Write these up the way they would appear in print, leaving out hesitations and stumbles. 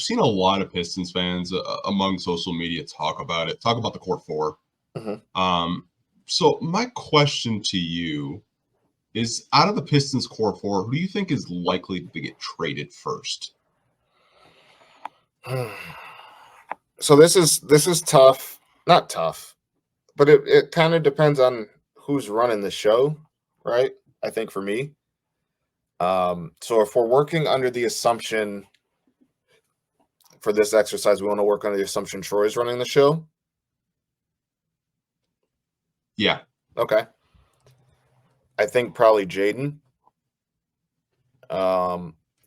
seen a lot of Pistons fans among social media talk about the core four. So my question to you is, out of the Pistons core four, who do you think is likely to get traded first? So this is tough. Not tough, but it kind of depends on who's running the show, right? I think for me. So if we're working under the assumption for this exercise, we want to work under the assumption Troy's running the show. Yeah. Okay. I think probably Jaden.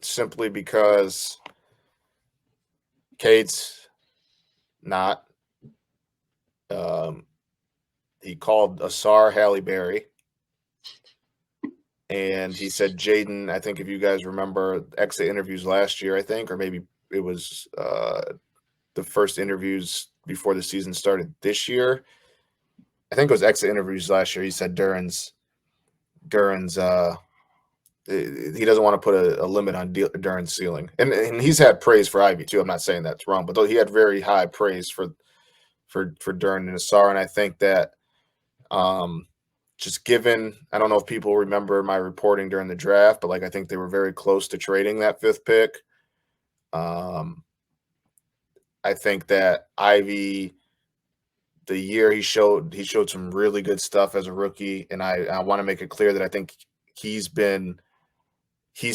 Simply because Cade's not. He called Asar Halle Berry. And he said Jaden, I think if you guys remember exit interviews last year, I think, or maybe it was the first interviews before the season started this year. I think it was exit interviews last year. He said Duran's he doesn't want to put a limit on Duran's ceiling. And he's had praise for Ivy too. I'm not saying that's wrong, but he had very high praise for Duran and Asar. And I think that just given, I don't know if people remember my reporting during the draft, but like I think they were very close to trading that 5th pick. I think that Ivy, the year he showed some really good stuff as a rookie, and I want to make it clear that I think he's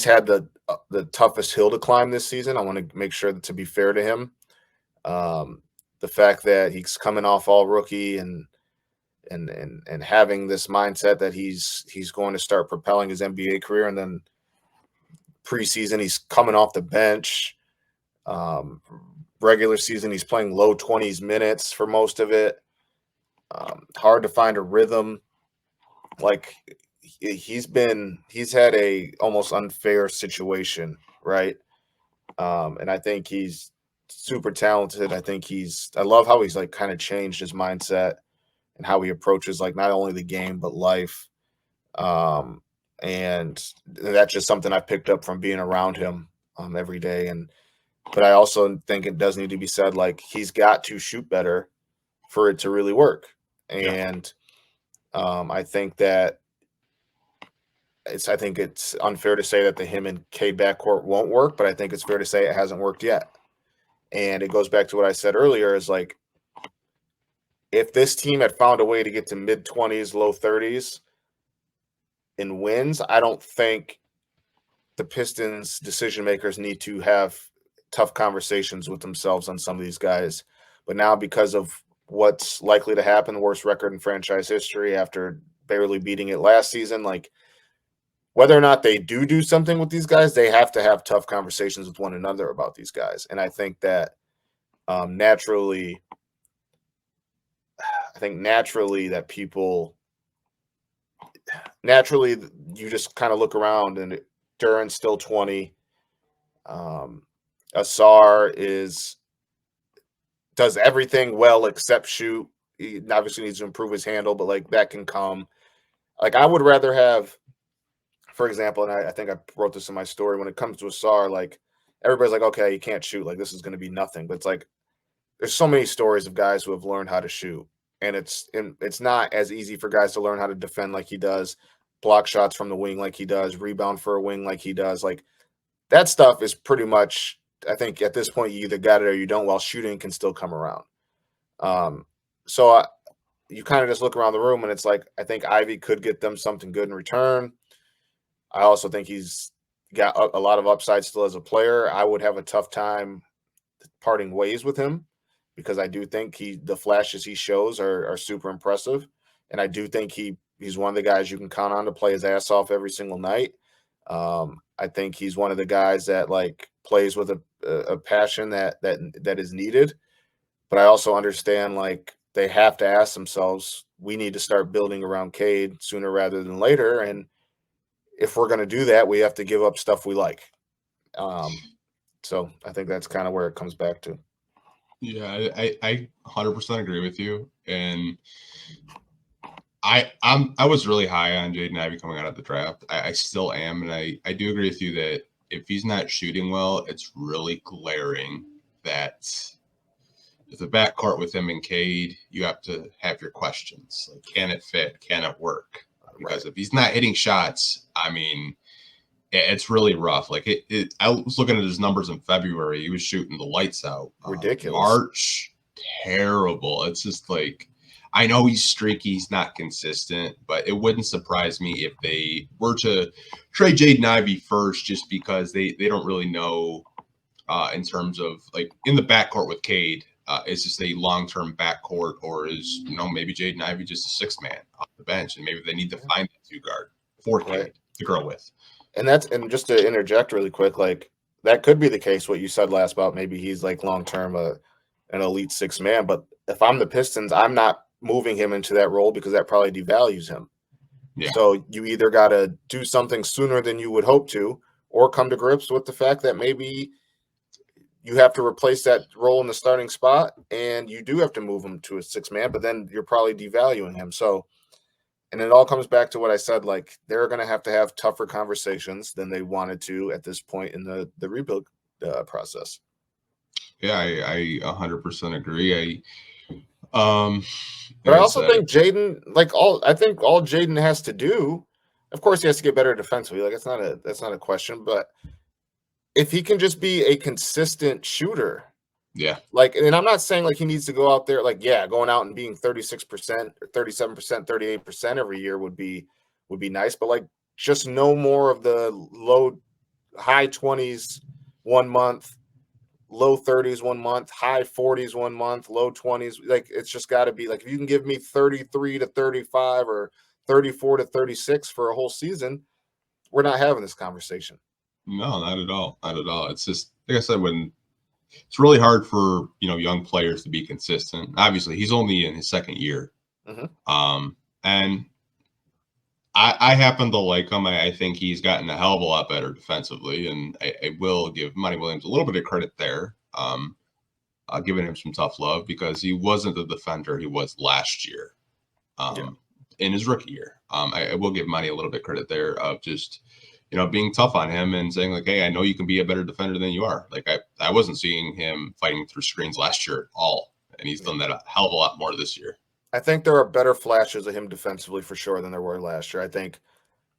had the toughest hill to climb this season. I want to make sure that, to be fair to him, the fact that he's coming off all rookie and having this mindset that he's going to start propelling his NBA career, and then preseason he's coming off the bench. Regular season he's playing low 20s minutes for most of it. Hard to find a rhythm. Like he's had a almost unfair situation, right? And I think he's super talented. I love how he's like kind of changed his mindset and how he approaches like not only the game but life. And that's just something I picked up from being around him every day. But I also think it does need to be said, like he's got to shoot better for it to really work. And I think that I think it's unfair to say that the him and K backcourt won't work, but I think it's fair to say it hasn't worked yet. And it goes back to what I said earlier, is like, if this team had found a way to get to mid-20s, low 30s in wins, I don't think the Pistons decision makers need to have tough conversations with themselves on some of these guys. But now, because of what's likely to happen, worst record in franchise history after barely beating it last season, like whether or not they do something with these guys, they have to have tough conversations with one another about these guys. And I think that naturally that you just kind of look around, and Duran's still 20. Asar does everything well except shoot. He obviously needs to improve his handle, but like that can come. Like I would rather have, for example, and I think I wrote this in my story, when it comes to Asar, like everybody's like, okay, you can't shoot, like this is going to be nothing. But it's like there's so many stories of guys who have learned how to shoot, and it's not as easy for guys to learn how to defend like he does, block shots from the wing like he does, rebound for a wing like he does. Like that stuff is pretty much, I think at this point, you either got it or you don't, while shooting can still come around. So you kind of just look around the room, and it's like, I think Ivy could get them something good in return. I also think he's got a lot of upside still as a player. I would have a tough time parting ways with him, because I do think the flashes he shows are super impressive. And I do think he's one of the guys you can count on to play his ass off every single night. I think he's one of the guys that like plays with a passion that is needed. But I also understand, like, they have to ask themselves, we need to start building around Cade sooner rather than later. And if we're going to do that, we have to give up stuff we like. So I think that's kind of where it comes back to. Yeah, I 100% agree with you. And I was really high on Jaden Ivey coming out of the draft. I still am. And I do agree with you that if he's not shooting well, it's really glaring that with the backcourt with him and Cade, you have to have your questions. Like, can it fit? Can it work? Because if he's not hitting shots, I mean, it's really rough. Like I was looking at his numbers in February. He was shooting the lights out. Ridiculous. March, terrible. It's just like, I know he's streaky, he's not consistent, but it wouldn't surprise me if they were to trade Jaden Ivey first, just because they don't really know in terms of like in the backcourt with Cade. Is just a long-term backcourt, or is maybe Jaden Ivey just a sixth man off the bench, and maybe they need to find that two guard for Cade to grow with. And just to interject really quick, like that could be the case. What you said last about maybe he's like long-term an elite sixth man, but if I'm the Pistons, I'm not moving him into that role because that probably devalues him. Yeah. So you either got to do something sooner than you would hope to, or come to grips with the fact that maybe you have to replace that role in the starting spot, and you do have to move him to a six man, but then you're probably devaluing him. So, and it all comes back to what I said, like they're going to have tougher conversations than they wanted to at this point in the rebuild process. Yeah, I 100% agree. But I also think Jaden, I think all Jaden has to do, of course, he has to get better defensively. Like that's not a question, but if he can just be a consistent shooter, and I'm not saying like he needs to go out there going out and being 36% or 37%, 38% every year would be nice, but like just no more of the high 20s 1 month, low 30s 1 month, high 40s 1 month, low 20s. Like it's just got to be like if you can give me 33 to 35 or 34 to 36 for a whole season, we're not having this conversation. No, not at all. Not at all. It's just like I said, when it's really hard for young players to be consistent. Obviously, he's only in his second year, and I happen to like him. I think he's gotten a hell of a lot better defensively, and I will give Monty Williams a little bit of credit there, giving him some tough love because he wasn't the defender he was last year, in his rookie year. I will give Monty a little bit of credit there of just being tough on him and saying like, hey, I know you can be a better defender than you are. Like I wasn't seeing him fighting through screens last year at all, and he's done that a hell of a lot more this year. I think there are better flashes of him defensively for sure than there were last year. I think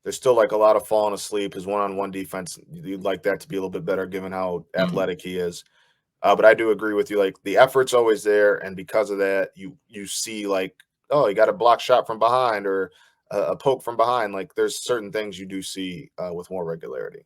there's still like a lot of falling asleep. His one-on-one defense, you'd like that to be a little bit better given how athletic he is. But I do agree with you. Like the effort's always there, and because of that, you see like, oh, you got a block shot from behind or a poke from behind. Like there's certain things you do see with more regularity.